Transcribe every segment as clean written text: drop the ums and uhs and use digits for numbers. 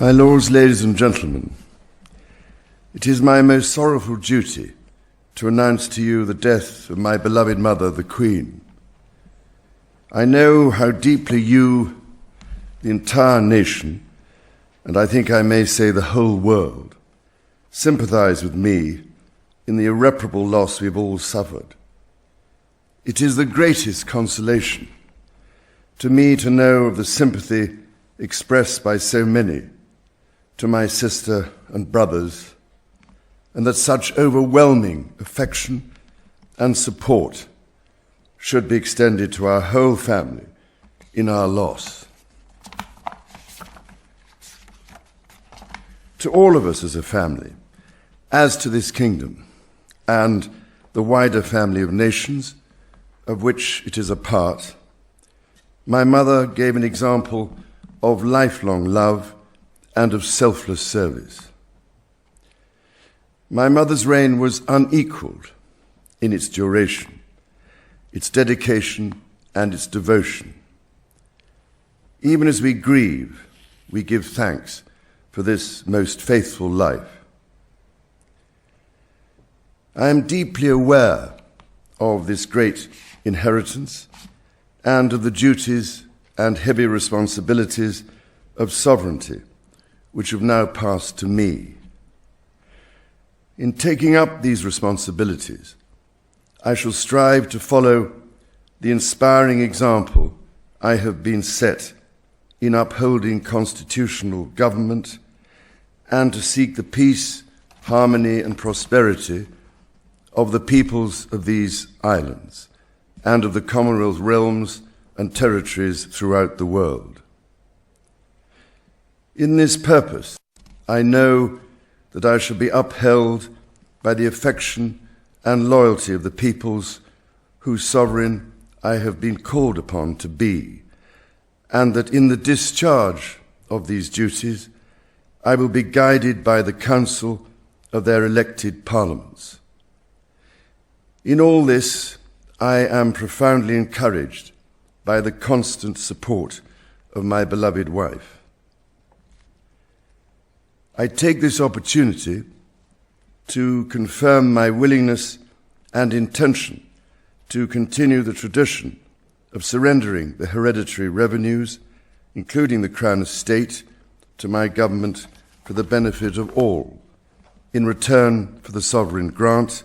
My lords, ladies and gentlemen, it is my most sorrowful duty to announce to you the death of my beloved mother, the Queen. I know how deeply you, the entire nation, and I think I may say the whole world, sympathize with me in the irreparable loss we've all suffered. It is the greatest consolation to me to know of the sympathy expressed by so many to my sister and brothers, and that such overwhelming affection and support should be extended to our whole family in our loss. To all of us as a family, as to this kingdom and the wider family of nations of which it is a part, my mother gave an example of lifelong love and of selfless service. My mother's reign was unequaled in its duration, its dedication, and its devotion. Even as we grieve, we give thanks for this most faithful life. I am deeply aware of this great inheritance and of the duties and heavy responsibilities of sovereignty which have now passed to me. In taking up these responsibilities, I shall strive to follow the inspiring example I have been set in upholding constitutional government and to seek the peace, harmony, and prosperity of the peoples of these islands and of the Commonwealth realms and territories throughout the world. In this purpose, I know that I shall be upheld by the affection and loyalty of the peoples whose sovereign I have been called upon to be, and that in the discharge of these duties, I will be guided by the counsel of their elected parliaments. In all this, I am profoundly encouraged by the constant support of my beloved wife. I take this opportunity to confirm my willingness and intention to continue the tradition of surrendering the hereditary revenues, including the Crown Estate, to my government for the benefit of all, in return for the sovereign grant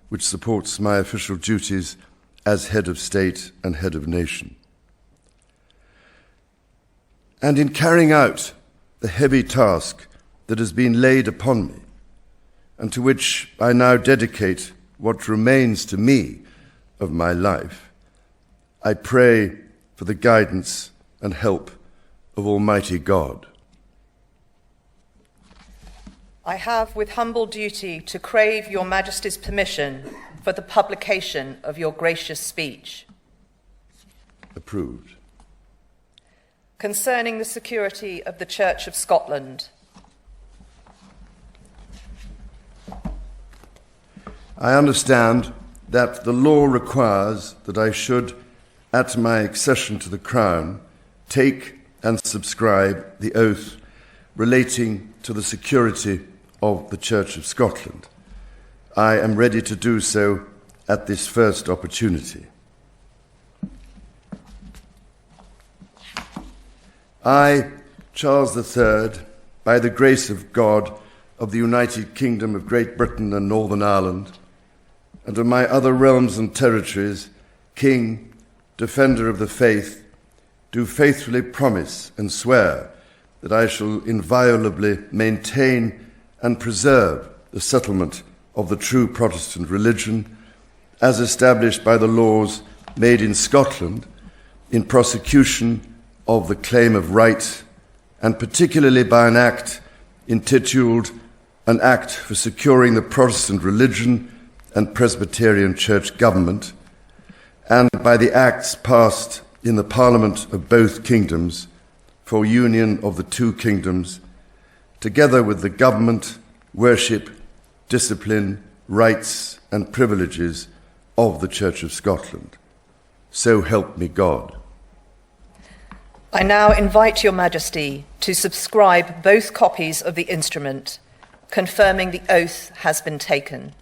which supports my official duties as head of state and head of nation. And in carrying out the heavy task that has been laid upon me, and to which I now dedicate what remains to me of my life, I pray for the guidance and help of Almighty God. I have with humble duty to crave your Majesty's permission for the publication of your gracious speech. Approved. Concerning the security of the Church of Scotland. I understand that the law requires that I should, at my accession to the Crown, take and subscribe the oath relating to the security of the Church of Scotland. I am ready to do so at this first opportunity. I, Charles III, by the grace of God of the United Kingdom of Great Britain and Northern Ireland, and of my other realms and territories, King, Defender of the Faith, do faithfully promise and swear that I shall inviolably maintain and preserve the settlement of the true Protestant religion as established by the laws made in Scotland in prosecution of the claim of right, and particularly by an act intituled An Act for Securing the Protestant Religion and Presbyterian Church Government, and by the acts passed in the Parliament of both kingdoms for union of the two kingdoms, together with the government, worship, discipline, rights and privileges of the Church of Scotland. So help me God. I now invite Your Majesty to subscribe both copies of the instrument, confirming the oath has been taken.